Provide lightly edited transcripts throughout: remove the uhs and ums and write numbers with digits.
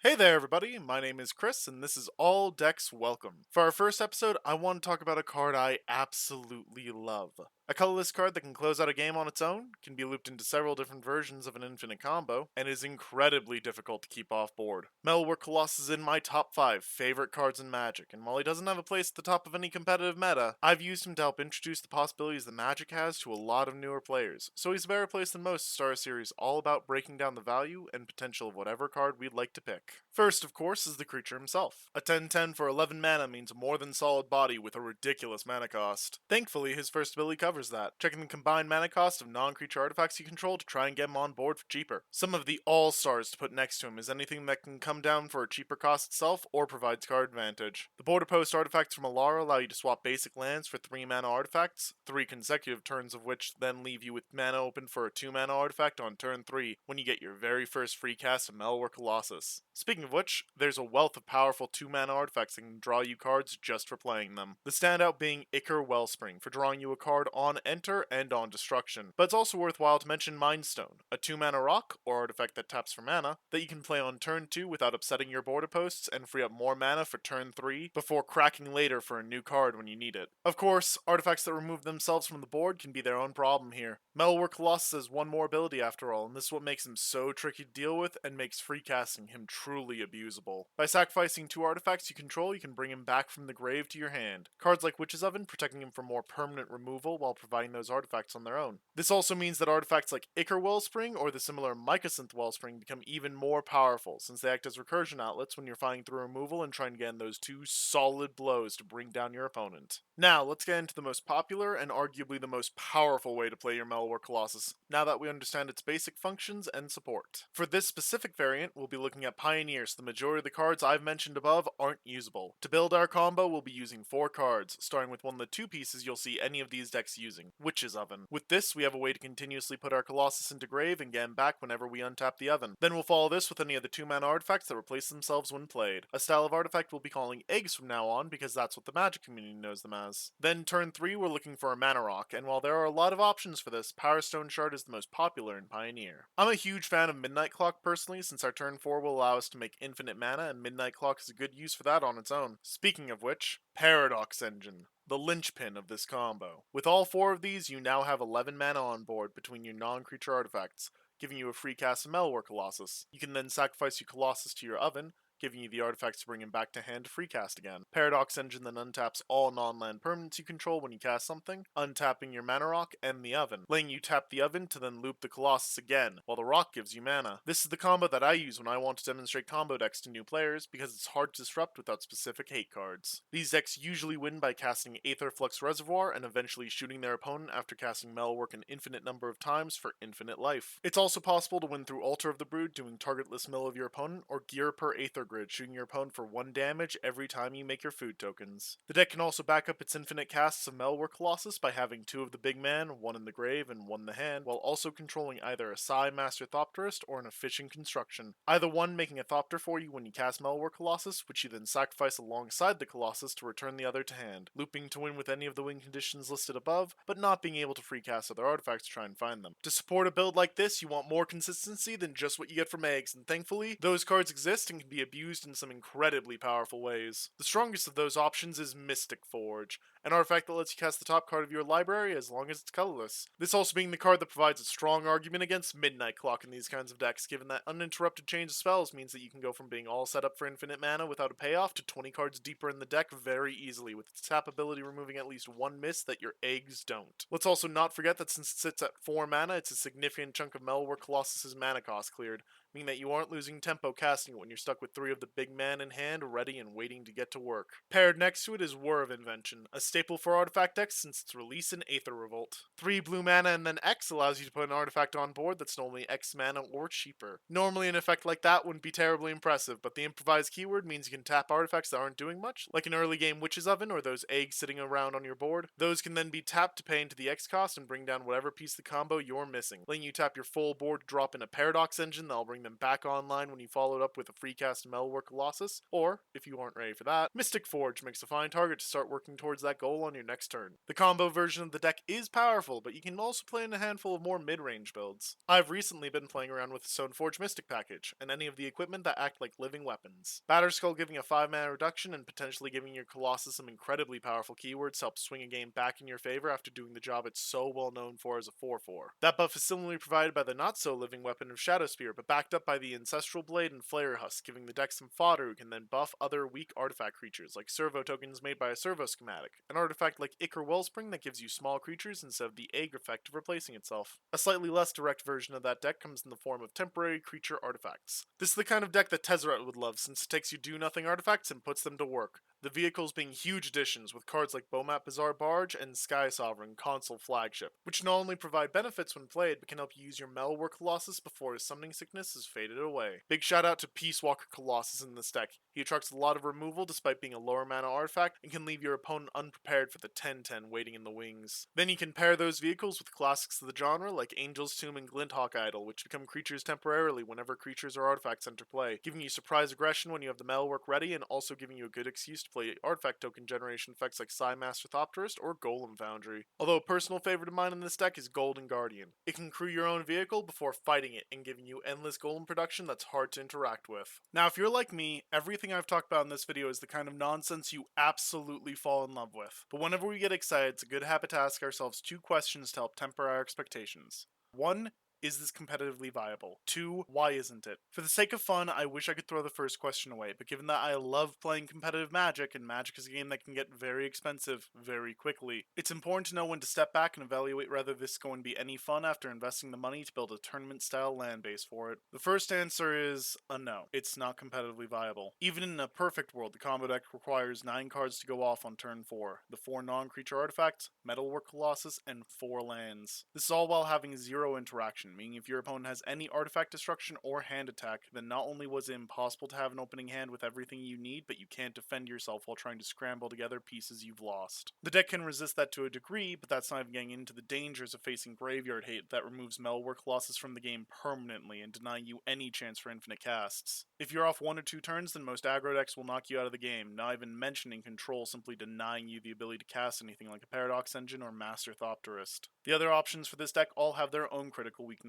Hey there, everybody. My name is Chris, and this is All Decks Welcome. For our first episode, I want to talk about a card I absolutely love. A colorless card that can close out a game on its own, can be looped into several different versions of an infinite combo, and is incredibly difficult to keep off board. Metalwork Colossus is in my top 5 favorite cards in Magic, and while he doesn't have a place at the top of any competitive meta, I've used him to help introduce the possibilities that Magic has to a lot of newer players, so he's a better place than most to start a series all about breaking down the value and potential of whatever card we'd like to pick. First, of course, is the creature himself. A 10/10 for 11 mana means a more than solid body with a ridiculous mana cost. Thankfully, his first ability covers that, checking the combined mana cost of non-creature artifacts you control to try and get him on board for cheaper. Some of the all-stars to put next to him is anything that can come down for a cheaper cost itself or provides card advantage. The border post artifacts from Alara allow you to swap basic lands for 3 mana artifacts, 3 consecutive turns of which then leave you with mana open for a 2 mana artifact on turn 3 when you get your very first free cast of Metalwork Colossus. Speaking of which, there's a wealth of powerful 2 mana artifacts that can draw you cards just for playing them. The standout being Ikoria Wellspring for drawing you a card on enter and on destruction. But it's also worthwhile to mention Mindstone, a 2 mana rock, or artifact that taps for mana, that you can play on turn 2 without upsetting your border posts and free up more mana for turn 3 before cracking later for a new card when you need it. Of course, artifacts that remove themselves from the board can be their own problem here. Metalwork Colossus has one more ability after all, and this is what makes him so tricky to deal with and makes free casting him truly abusable. By sacrificing 2 artifacts you control, you can bring him back from the grave to your hand. Cards like Witch's Oven protecting him from more permanent removal while providing those artifacts on their own. This also means that artifacts like Ikoria Wellspring or the similar Mycosynth Wellspring become even more powerful, since they act as recursion outlets when you're fighting through removal and trying to get in those 2 solid blows to bring down your opponent. Now, let's get into the most popular and arguably the most powerful way to play your Metalwork Colossus, now that we understand its basic functions and support. For this specific variant, we'll be looking at Pioneer, so the majority of the cards I've mentioned above aren't usable. To build our combo, we'll be using 4 cards, starting with one of the 2 pieces you'll see any of these decks using, Witch's Oven. With this, we have a way to continuously put our Colossus into grave and get him back whenever we untap the oven. Then we'll follow this with any of the 2 mana artifacts that replace themselves when played. A style of artifact we'll be calling Eggs from now on because that's what the Magic community knows them as. Then turn 3 we're looking for a mana rock, and while there are a lot of options for this, Power Stone Shard is the most popular in Pioneer. I'm a huge fan of Midnight Clock personally, since our turn 4 will allow us to make infinite mana, and Midnight Clock is a good use for that on its own. Speaking of which, Paradox Engine, the linchpin of this combo. With all 4 of these, you now have 11 mana on board between your non-creature artifacts, giving you a free cast of Metalwork Colossus. You can then sacrifice your Colossus to your oven, giving you the artifacts to bring him back to hand to free cast again. Paradox Engine then untaps all non-land permanents you control when you cast something, untapping your mana rock and the oven, letting you tap the oven to then loop the Colossus again, while the rock gives you mana. This is the combo that I use when I want to demonstrate combo decks to new players because it's hard to disrupt without specific hate cards. These decks usually win by casting Aether Flux Reservoir and eventually shooting their opponent after casting Metalwork an infinite number of times for infinite life. It's also possible to win through Altar of the Brood doing targetless mill of your opponent or Gear per Aether Grid, shooting your opponent for 1 damage every time you make your food tokens. The deck can also back up its infinite casts of Metalwork Colossus by having 2 of the big man, 1 in the grave and 1 in the hand, while also controlling either a Psi Master Thopterist or an Efficient Construction. Either one making a Thopter for you when you cast Metalwork Colossus, which you then sacrifice alongside the Colossus to return the other to hand, looping to win with any of the win conditions listed above, but not being able to free cast other artifacts to try and find them. To support a build like this, you want more consistency than just what you get from eggs, and thankfully, those cards exist and can be abused in some incredibly powerful ways. The strongest of those options is Mystic Forge, an artifact that lets you cast the top card of your library as long as it's colorless. This also being the card that provides a strong argument against Midnight Clock in these kinds of decks, given that uninterrupted change of spells means that you can go from being all set up for infinite mana without a payoff to 20 cards deeper in the deck very easily, with its tap ability removing at least 1 miss that your eggs don't. Let's also not forget that since it sits at 4 mana, it's a significant chunk of Metalwork Colossus' mana cost cleared, meaning that you aren't losing tempo casting it when you're stuck with 3 of the big man in hand, ready and waiting to get to work. Paired next to it is War of Invention, a staple for artifact decks since its release in Aether Revolt. 3 blue mana and then X allows you to put an artifact on board that's normally X mana or cheaper. Normally an effect like that wouldn't be terribly impressive, but the improvised keyword means you can tap artifacts that aren't doing much, like an early game Witch's Oven or those eggs sitting around on your board. Those can then be tapped to pay into the X cost and bring down whatever piece of the combo you're missing, letting you tap your full board to drop in a Paradox Engine that'll bring bring them back online when you followed up with a free cast Metalwork Colossus, or, if you aren't ready for that, Mystic Forge makes a fine target to start working towards that goal on your next turn. The combo version of the deck is powerful, but you can also play in a handful of more mid-range builds. I've recently been playing around with the Stoneforge Mystic package, and any of the equipment that act like living weapons. Batterskull giving a 5 mana reduction and potentially giving your Colossus some incredibly powerful keywords helps swing a game back in your favor after doing the job it's so well known for as a 4/4. That buff is similarly provided by the not-so-living weapon of Shadow Spear, but backed up by the Ancestral Blade and Flare Husk, giving the deck some fodder who can then buff other weak artifact creatures, like servo tokens made by a servo schematic, an artifact like Ichor Wellspring that gives you small creatures instead of the egg effect of replacing itself. A slightly less direct version of that deck comes in the form of temporary creature artifacts. This is the kind of deck that Tezzeret would love, since it takes you do-nothing artifacts and puts them to work. The vehicles being huge additions with cards like Bomat Bazaar Barge and Sky Sovereign Console Flagship, which not only provide benefits when played, but can help you use your Metalwork Colossus before his summoning sickness has faded away. Big shout out to Peace Walker Colossus in this deck. He attracts a lot of removal despite being a lower mana artifact, and can leave your opponent unprepared for the 10/10 waiting in the wings. Then you can pair those vehicles with classics of the genre like Angel's Tomb and Glinthawk Idol, which become creatures temporarily whenever creatures or artifacts enter play, giving you surprise aggression when you have the Metalwork ready, and also giving you a good excuse to play artifact token generation effects like Psymaster Thopterist or Golem Foundry. Although a personal favorite of mine in this deck is Golden Guardian. It can crew your own vehicle before fighting it and giving you endless golem production that's hard to interact with. Now if you're like me, everything I've talked about in this video is the kind of nonsense you absolutely fall in love with. But whenever we get excited, it's a good habit to ask ourselves two questions to help temper our expectations. 1. Is this competitively viable? 2. Why isn't it? For the sake of fun, I wish I could throw the first question away, but given that I love playing competitive Magic, and Magic is a game that can get very expensive very quickly, it's important to know when to step back and evaluate whether this is going to be any fun after investing the money to build a tournament-style land base for it. The first answer is a no. It's not competitively viable. Even in a perfect world, the combo deck requires 9 cards to go off on turn 4, the 4 non-creature artifacts, Metalwork Colossus, and 4 lands. This is all while having 0 interaction, meaning if your opponent has any artifact destruction or hand attack, then not only was it impossible to have an opening hand with everything you need, but you can't defend yourself while trying to scramble together pieces you've lost. The deck can resist that to a degree, but that's not even getting into the dangers of facing graveyard hate that removes Metalwork Colossus from the game permanently and denying you any chance for infinite casts. If you're off 1 or 2 turns, then most aggro decks will knock you out of the game, not even mentioning control simply denying you the ability to cast anything like a Paradox Engine or Master Thopterist. The other options for this deck all have their own critical weaknesses.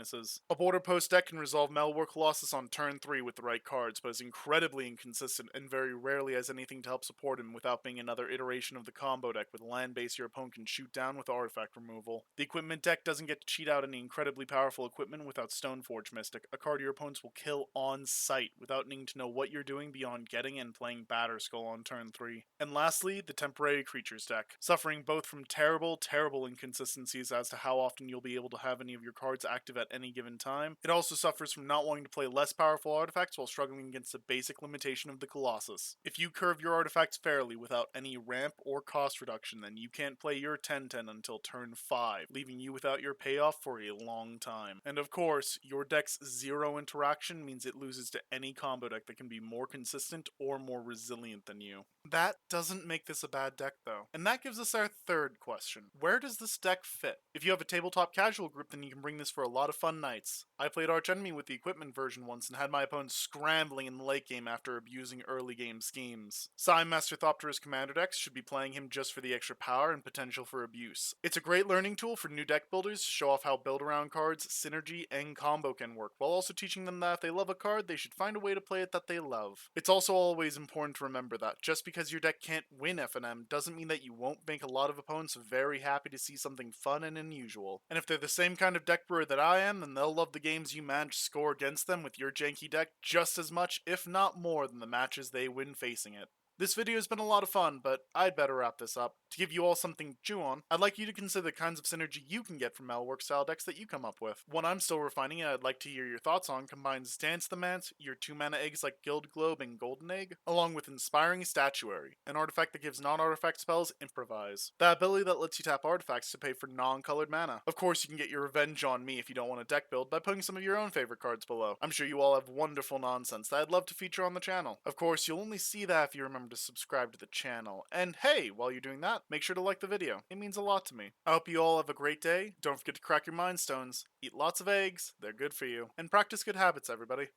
A Border Post deck can resolve Metalwork Colossus on turn 3 with the right cards, but is incredibly inconsistent and very rarely has anything to help support him without being another iteration of the combo deck with a land base your opponent can shoot down with artifact removal. The equipment deck doesn't get to cheat out any incredibly powerful equipment without Stoneforge Mystic, a card your opponents will kill on sight without needing to know what you're doing beyond getting and playing Batterskull on turn 3. And lastly, the Temporary Creatures deck, suffering both from terrible inconsistencies as to how often you'll be able to have any of your cards active at any given time. It also suffers from not wanting to play less powerful artifacts while struggling against the basic limitation of the Colossus. If you curve your artifacts fairly without any ramp or cost reduction, then you can't play your 10/10 until turn 5, leaving you without your payoff for a long time. And of course, your deck's 0 interaction means it loses to any combo deck that can be more consistent or more resilient than you. That doesn't make this a bad deck though. And that gives us our third question. Where does this deck fit? If you have a tabletop casual group, then you can bring this for a lot of fun nights. I played Archenemy with the equipment version once and had my opponents scrambling in the late game after abusing early game schemes. Master Thopterist commander decks should be playing him just for the extra power and potential for abuse. It's a great learning tool for new deck builders to show off how build-around cards, synergy, and combo can work, while also teaching them that if they love a card, they should find a way to play it that they love. It's also always important to remember that just because your deck can't win FNM doesn't mean that you won't make a lot of opponents very happy to see something fun and unusual. And if they're the same kind of deck brewer that I am, then they'll love the games you manage to score against them with your janky deck just as much, if not more, than the matches they win facing it. This video has been a lot of fun, but I'd better wrap this up. To give you all something to chew on, I'd like you to consider the kinds of synergy you can get from Metalwork style decks that you come up with. One I'm still refining and I'd like to hear your thoughts on combines Dance the Mance, your 2-mana eggs like Guild Globe and Golden Egg, along with Inspiring Statuary, an artifact that gives non-artifact spells Improvise, that ability that lets you tap artifacts to pay for non-colored mana. Of course, you can get your revenge on me if you don't want a deck build by putting some of your own favorite cards below. I'm sure you all have wonderful nonsense that I'd love to feature on the channel. Of course, you'll only see that if you remember to subscribe to the channel. And hey, while you're doing that, make sure to like the video. It means a lot to me. I hope you all have a great day. Don't forget to crack your mind stones, eat lots of eggs, they're good for you, and practice good habits, everybody.